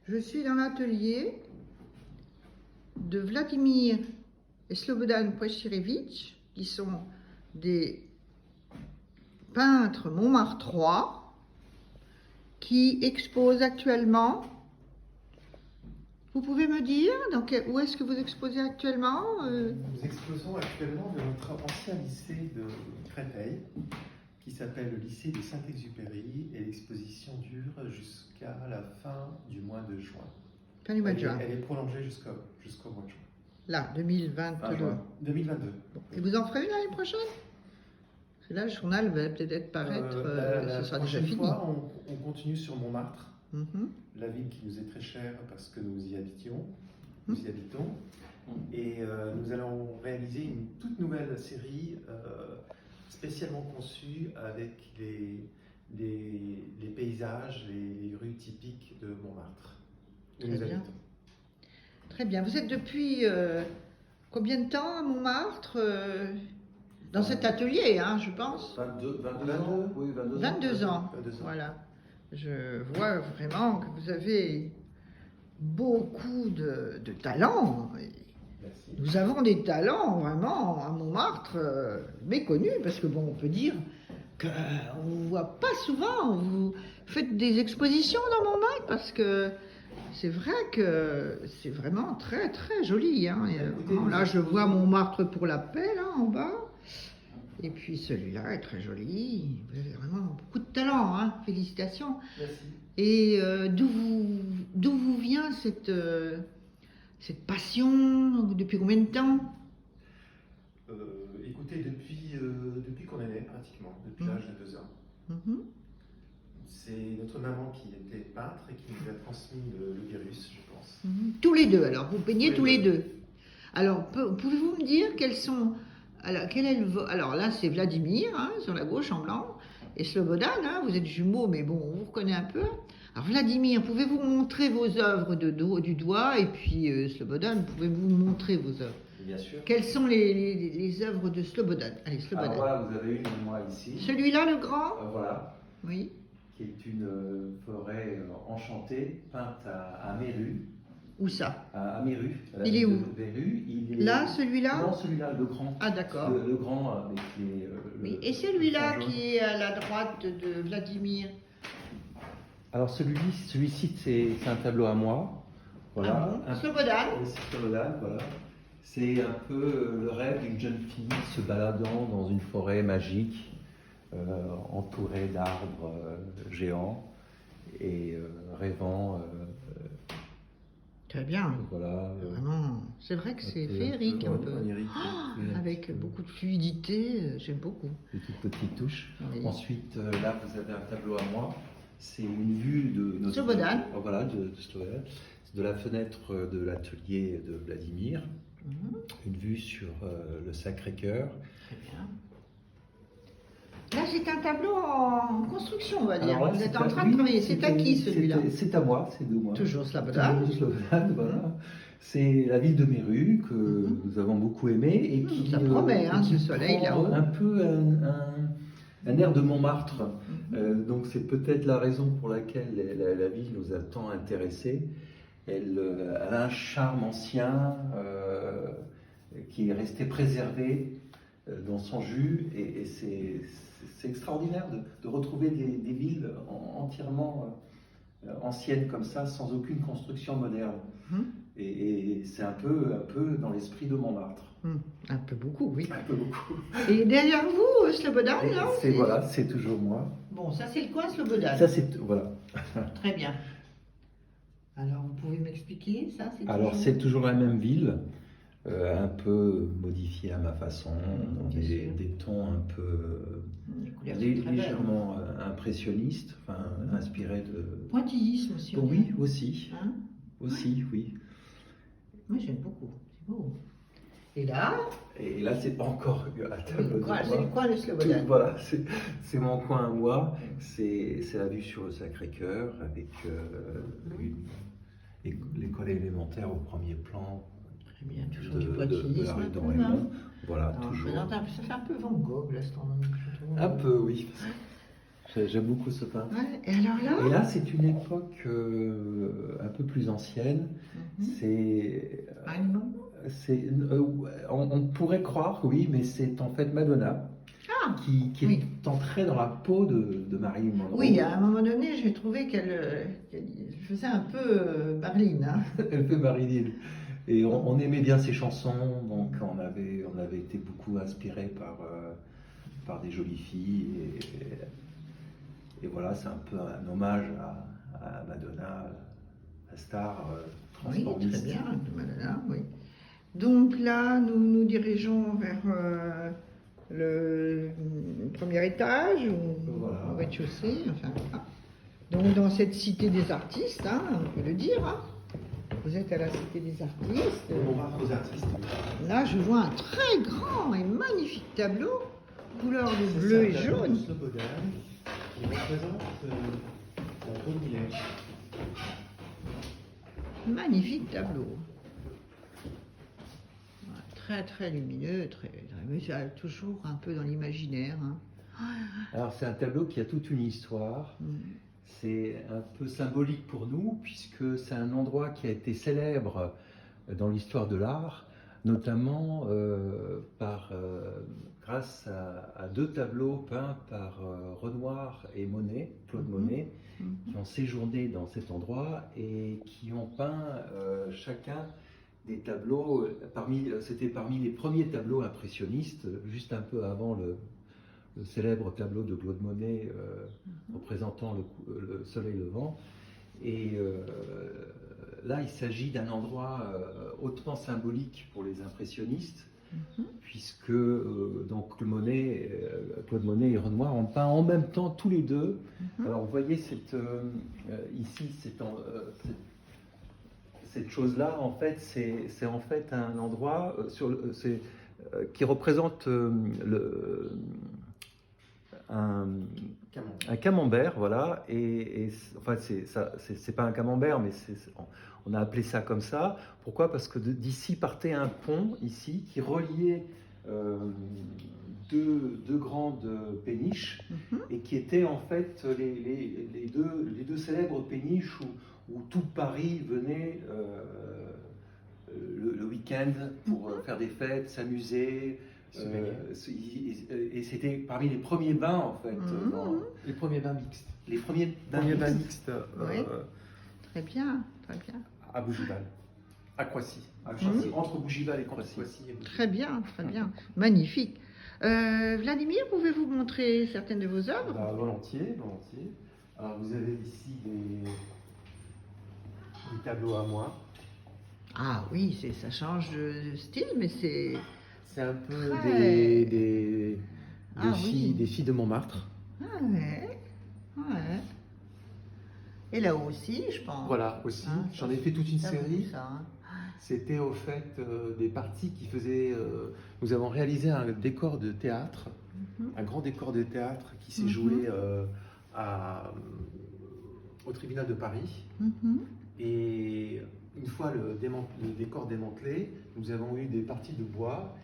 Je suis dans l'atelier de Vladimir et Slobodan Prešerević, qui sont des peintres montmartrois qui exposent actuellement. Vous pouvez me dire où est-ce que vous exposez actuellement Nous exposons actuellement de notre ancien lycée de Créteil, qui s'appelle le lycée de Saint-Exupéry, et l'exposition dure jusqu'à la fin du mois de juin. Fin du mois de juin. Elle est prolongée jusqu'au mois de juin. Là, 2022. Fin 2022. Bon. Et vous en ferez une l'année prochaine? Parce que là, le journal va peut-être paraître, ce sera déjà fini. Fois, on continue sur Montmartre, Mm-hmm. la ville qui nous est très chère parce que nous y habitons. Et nous allons réaliser une toute nouvelle série spécialement conçue avec les paysages, les rues typiques de Montmartre. Où nous habitons. Très bien. Vous êtes depuis combien de temps à Montmartre dans cet atelier, hein, je pense 22 ans. Oui, 22 ans. 22 ans. 22 ans. Voilà. Je vois vraiment que vous avez beaucoup de talent. Merci. Nous avons des talents vraiment à Montmartre méconnus, parce que bon, on peut dire qu'on ne voit pas souvent. Vous faites des expositions dans Montmartre, parce que c'est vrai que c'est vraiment très très joli. Hein. Là, je vois Montmartre pour la paix, là en bas. Et puis celui-là est très joli. Vous avez vraiment beaucoup de talent. Hein. Félicitations. Merci. Et d'où vous vient cette passion? Depuis combien de temps? Écoutez, depuis qu'on est né, pratiquement, depuis l'âge de 2 ans. Mm-hmm. C'est notre maman qui était peintre et qui nous a transmis le virus, je pense. Mm-hmm. Tous les deux, alors vous peignez tous les deux. deux. Alors, pouvez-vous me dire quels sont. Alors là, c'est Vladimir, hein, sur la gauche en blanc, et Slobodan, hein, vous êtes jumeaux, mais bon, on vous reconnaît un peu. Alors Vladimir, pouvez-vous montrer vos œuvres du doigt, et puis Slobodan, pouvez-vous montrer vos œuvres? Bien sûr. Quelles sont les œuvres de Slobodan? Allez, Slobodan. Alors voilà, vous avez une de moi ici. Celui-là, le grand? Voilà, Oui. qui est une forêt enchantée, peinte à Méru. Où ça? À Méru. Il est où? Méru. Là, celui-là? Non, celui-là, le grand. Ah, d'accord. Le grand avec les. Oui. Et celui-là qui est à la droite de Vladimir? Alors celui-ci, c'est un tableau à moi. Voilà. Ah bon? Slobodan? C'est Slobodan, voilà. C'est un peu le rêve d'une jeune fille se baladant dans une forêt magique, entourée d'arbres géants et rêvant. Très bien. Voilà. Vraiment. C'est vrai que c'est féerique un peu. Onirique. Avec beaucoup de fluidité, j'aime beaucoup. Des toutes petites touches. Oui. Ensuite, là, vous avez un tableau à moi. C'est une vue de notre. Slobodan. Voilà, de Slobodan. C'est de la fenêtre de l'atelier de Vladimir. Une vue sur le Sacré-Cœur. Très bien. Là, c'est un tableau en construction, on va dire. Alors là, Vous êtes en à- train de oui, travailler. C'est à qui celui-là? C'est à moi, c'est de moi. Toujours Slobodan. Toujours Slobodan, voilà. C'est la ville de Méru que nous avons beaucoup aimé et qui. Ça promet, hein, ce soleil prend là-haut. un peu un air de Montmartre. Donc c'est peut-être la raison pour laquelle la ville nous a tant intéressés. Elle a un charme ancien qui est resté préservé dans son jus et c'est extraordinaire de retrouver des villes entièrement anciennes comme ça, sans aucune construction moderne. Et c'est un peu dans l'esprit de Montmartre. Un peu beaucoup, oui. Un peu beaucoup. Et derrière vous, Slobodan, Et là? voilà, c'est toujours moi. Bon, ça c'est le coin Slobodan. Ça c'est voilà. Très bien. Alors, vous pouvez m'expliquer ça? Alors c'est toujours la même ville, un peu modifiée à ma façon, Bien sûr. des tons un peu Les couleurs sont très belles. légèrement impressionnistes, enfin inspirés de. Pointillisme aussi. on Oui, dirait. aussi, Hein? aussi, oui. Moi, j'aime beaucoup. C'est beau. Et là, Et là c'est encore un tableau de c'est le moi. coin de Slobodan. Voilà, c'est mon coin à moi. C'est la vue sur le Sacré-Cœur avec l'école élémentaire au premier plan. Très bien, toujours de- du de pointillisme. la rue un peu, d'Henri hein. Mont. Voilà, Alors, toujours. ça fait un peu Van Gogh, l'astronomie. Un peu, oui. J'aime beaucoup ce peintre. Ouais. Et alors là, Et là, c'est une époque un peu plus ancienne. Mhm. C'est, Marilyn Monroe. on pourrait croire, oui, mais c'est en fait Madonna Ah, qui oui. entrait dans la peau de Marilyn Monroe. Oui, à un moment donné, j'ai trouvé qu'elle faisait un peu Marilyn, hein. Elle fait Marilyn. Et on aimait bien ses chansons, donc on avait été beaucoup inspiré par des jolies filles. Et voilà, c'est un peu un hommage à Madonna, la star Oui, transformiste. très bien, Madonna, oui. Donc là, nous nous dirigeons vers le premier étage ou Voilà. au rez-de-chaussée, enfin voilà. Donc dans cette cité des artistes, hein, on peut le dire, hein. Vous êtes à la cité des artistes. Montmartre aux artistes. Là, je vois un très grand et magnifique tableau, couleur de C'est bleu et ça, un tableau de jaune. Slobodan qui représente la Grande Village. Magnifique tableau. Ouais, très très lumineux, mais ça, toujours un peu dans l'imaginaire, hein. Alors c'est un tableau qui a toute une histoire. Mm. C'est un peu symbolique pour nous, puisque c'est un endroit qui a été célèbre dans l'histoire de l'art, notamment grâce à deux tableaux peints par Renoir et Monet, Claude Mhm. Monet, Mhm. qui ont séjourné dans cet endroit et qui ont peint chacun des tableaux, c'était parmi les premiers tableaux impressionnistes, juste un peu avant le célèbre tableau de Claude Monet représentant le soleil levant. Et là, il s'agit d'un endroit hautement symbolique pour les impressionnistes, puisque donc Claude Monet et Renoir ont peint en même temps tous les deux. Alors vous voyez ici, cette chose-là, en fait, c'est en fait un endroit qui représente un camembert, voilà, enfin c'est pas un camembert, mais on a appelé ça comme ça. Pourquoi? Parce que d'ici partait un pont ici qui reliait deux grandes péniches et qui étaient en fait les deux célèbres péniches où tout Paris venait le week-end pour faire des fêtes, s'amuser. Et c'était parmi les premiers bains en fait. Les premiers bains mixtes. Les premiers bains mixtes Oui. Très bien, très bien. à Bougival, à Croissy. Entre Bougival et Croissy. Très bien, très bien. Magnifique. Vladimir, pouvez-vous montrer certaines de vos œuvres? Bah, volontiers, volontiers. Alors vous avez ici des tableaux à moi. Ah oui, ça change de style, mais c'est... C'est un peu Très- des oui. filles de Montmartre. Ah ouais, ouais. Et là aussi, je pense. Voilà, aussi. Ah, J'en ai fait toute une ça série. vous, ça, hein. C'était au fait des parties qui faisaient. Nous avons réalisé un décor de théâtre, un grand décor de théâtre qui s'est joué au tribunal de Paris. Mhm. Et une fois le décor démantelé, nous avons eu des parties de bois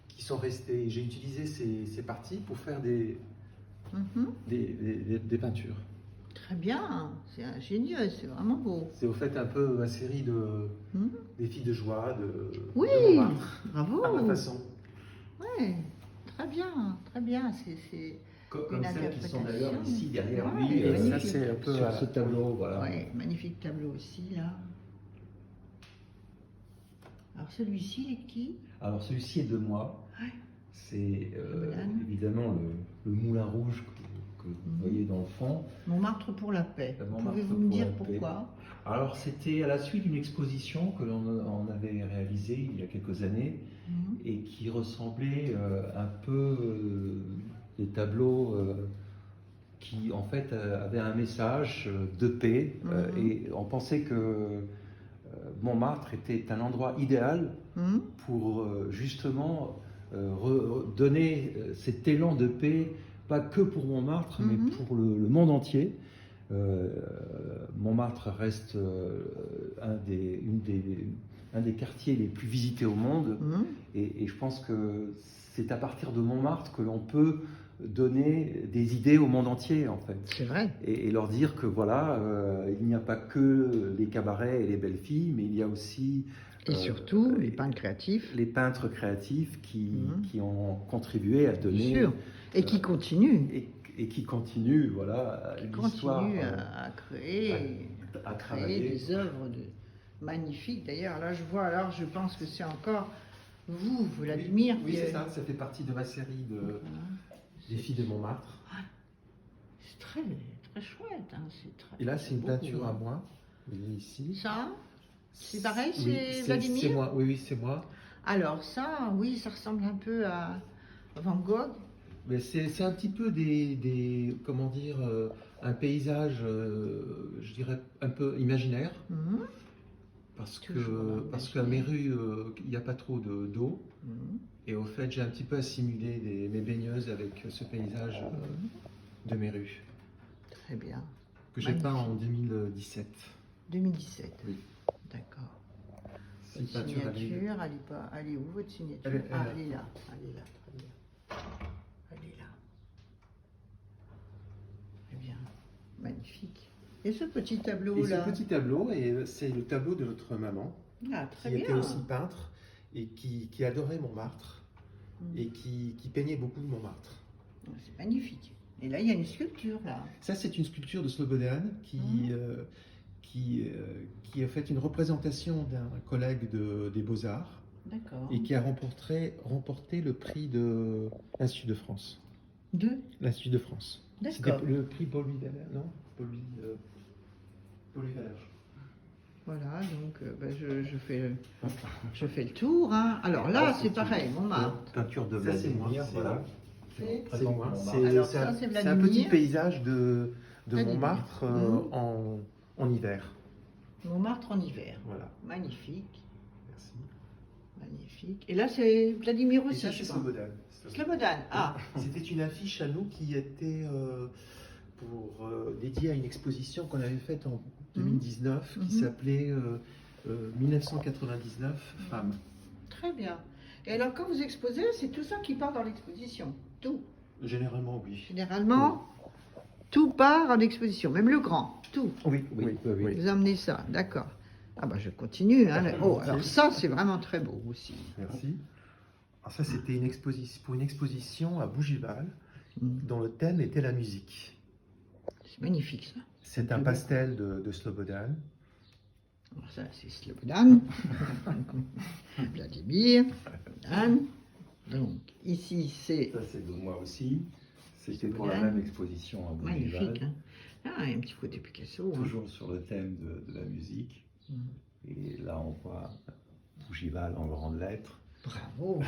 qui sont restées. J'ai utilisé ces parties pour faire des peintures. Très bien, c'est ingénieux, c'est vraiment beau. C'est au fait un peu ma série des filles de joie Oui, de Montmartre, bravo. à ma façon. Ouais, très bien, très bien. C'est Comme une celles qui sont interprétation. d'ailleurs ici derrière Ouais, lui, magnifique. Ça c'est un peu sur ce tableau. Voilà. ouais, magnifique tableau aussi, là. Alors celui-ci, il est qui? Alors celui-ci est de moi. Ouais. C'est Voilà. évidemment le moulin rouge que vous voyez dans le fond. Montmartre pour la paix. Montmartre Pouvez-vous me pour dire la paix. pourquoi? Alors c'était à la suite d'une exposition que l'on avait réalisée il y a quelques années et qui ressemblait un peu des tableaux qui en fait avaient un message de paix et on pensait que Montmartre était un endroit idéal pour justement donner cet élan de paix, pas que pour Montmartre, mais pour le monde entier. Montmartre reste un des quartiers les plus visités au monde et je pense que c'est à partir de Montmartre que l'on peut donner des idées au monde entier, en fait. C'est vrai. Et leur dire que voilà, il n'y a pas que les cabarets et les belles filles, mais il y a aussi Et surtout, les peintres créatifs. les peintres créatifs Mhm. qui ont contribué à donner... Sûr. Et qui continuent. Et qui continuent, voilà, l'histoire Continuent à créer, à créer travailler. des œuvres magnifiques. D'ailleurs, là, je vois, alors je pense que c'est encore vous, Vladimir. Oui, qui- c'est ça, ça fait partie de ma série des filles de Montmartre. C'est très, très chouette. Hein. C'est très, Et là, c'est une beaucoup, peinture à hein. moi. Vous voyez ici. Ça, c'est pareil, Oui, c'est Vladimir. C'est moi, oui, c'est moi. Alors ça, oui, ça ressemble un peu à Van Gogh. Mais c'est un petit peu comment dire, un paysage, je dirais, un peu imaginaire. Mhm. Parce Toujours qu'à Méru, il n'y a pas trop d'eau. Mhm. Et au fait, j'ai un petit peu assimilé mes baigneuses avec ce paysage de Méru, Très bien. que j'ai peint en Magnifique. 2017. 2017. Oui. D'accord. C'est Votre une peinture à l'huile. signature, elle est où votre signature? Elle est Ah, là. elle est là. Elle est là, très bien. Elle est là. Très bien. Magnifique. Et ce petit Et tableau-là? ce petit tableau, c'est le tableau de notre maman, Ah, très qui bien. était aussi peintre et qui adorait Montmartre Mm. et qui peignait beaucoup Montmartre. C'est magnifique. Et là, il y a une sculpture, là. Ça, c'est une sculpture de Slobodan qui a fait une représentation d'un collègue des Beaux-Arts D'accord. et qui a remporté le prix de l'Institut de France. L'Institut de France. C'était D'accord. le prix Paul Louis Valère, non Paul Louis Valère. Voilà, donc je fais le tour. Hein. Alors là, c'est pareil, Montmartre. Peinture de Ça, c'est moi, Vladimir, c'est voilà. là. C'est- C'est moi. Alors, C'est ça, c'est un Vladimir. petit paysage de Vladimir. Montmartre en hiver. Montmartre en hiver. Voilà. Magnifique, Merci. magnifique. Et là, c'est Vladimir Et aussi, ça, je c'est pense. Slobodan. Slobodan, ah, C'était une affiche à nous qui était dédiée à une exposition qu'on avait faite en 2019 qui Mhm. s'appelait 1999 Femmes. très bien. Et alors, quand vous exposez, c'est tout ça qui part dans l'exposition. Tout. Généralement, oui. Généralement, tout part en exposition, même le grand, tout. Oui, Vous emmenez ça, d'accord. Ah bah je continue. Hein. Oh, alors ça, c'est vraiment très beau aussi. Merci. Alors ça, c'était pour une exposition à Bougival, Mm. dont le thème était la musique. C'est magnifique, ça. C'est un pastel de Slobodan. Alors ça, c'est Slobodan. Vladimir. Slobodan. Donc, ici, c'est Ça, c'est de moi aussi. C'était pour la Slobodan. même exposition à Bougival, magnifique. Hein. Ah, il y a un petit côté Picasso. Hein. toujours sur le thème de la musique. Mm. Et là, on voit Bougival en grandes lettres. Bravo.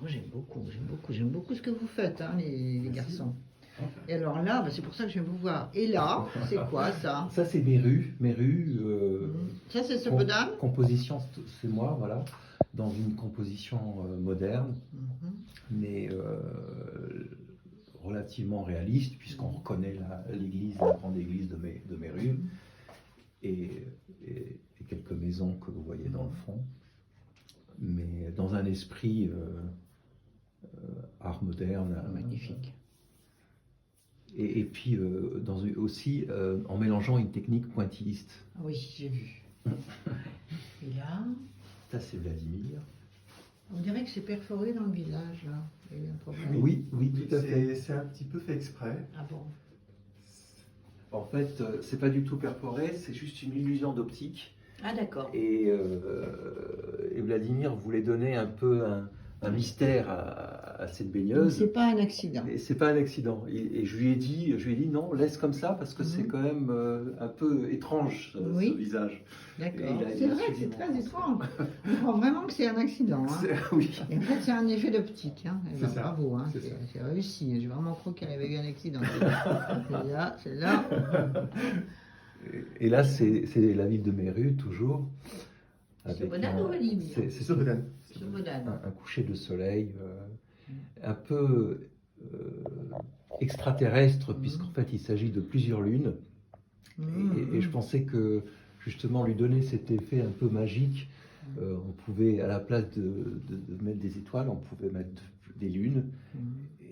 Oh, j'aime beaucoup ce que vous faites, hein, les garçons. Et alors là, bah, c'est pour ça que je viens vous voir. Et là, c'est quoi ça? Ça, c'est Méru. Ça, c'est Slobodan. Composition, c'est moi, voilà. Dans une composition moderne, Mhm. mais relativement réaliste, puisqu'on reconnaît l'église, la grande église de Méru, et quelques maisons que vous voyez dans le fond, mais dans un esprit art moderne. Magnifique. Et puis aussi en mélangeant une technique pointilliste. Oui, j'ai vu. Et là, Ça, c'est Vladimir. on dirait que c'est perforé dans le visage, là. Il y a eu un problème. Oui, tout à fait. C'est un petit peu fait exprès. Ah bon? En fait, c'est pas du tout perforé, c'est juste une illusion d'optique. Ah d'accord. Et Vladimir voulait donner un peu un mystère à cette Donc baigneuse. c'est pas un accident. Et c'est pas un accident. Et je lui ai dit non, laisse comme ça parce que c'est quand même un peu étrange Oui. ce visage. D'accord. Et il a- C'est il a vrai que suivi c'est mon très étrange. On croit vraiment que c'est un accident. Hein. Oui. Et en fait, c'est un effet d'optique. Hein. Eh ben, C'est ça. bravo, hein. C'est ça. C'est réussi. J'ai vraiment cru qu'il y avait eu un accident. Celle-là, celle-là. Et là, c'est la ville de Méru toujours. Slobodan ou Vladimir? C'est Slobodan. Slobodan. un coucher de soleil un peu extraterrestre, puisqu'en fait il s'agit de plusieurs lunes. Et je pensais que justement lui donner cet effet un peu magique, on pouvait, à la place de mettre des étoiles, on pouvait mettre des lunes.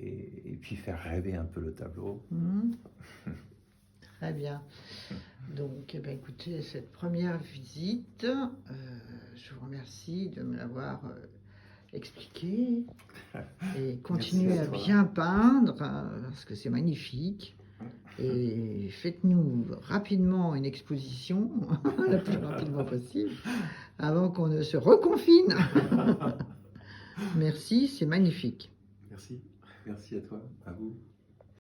et puis faire rêver un peu le tableau. Très bien. Donc, eh ben, écoutez, cette première visite, je vous remercie de me l'avoir expliqué et continuez Merci à à toi. bien peindre parce que c'est magnifique. Et faites-nous rapidement une exposition, le plus rapidement possible, avant qu'on ne se reconfine. Merci, c'est magnifique. Merci. Merci à toi, à vous.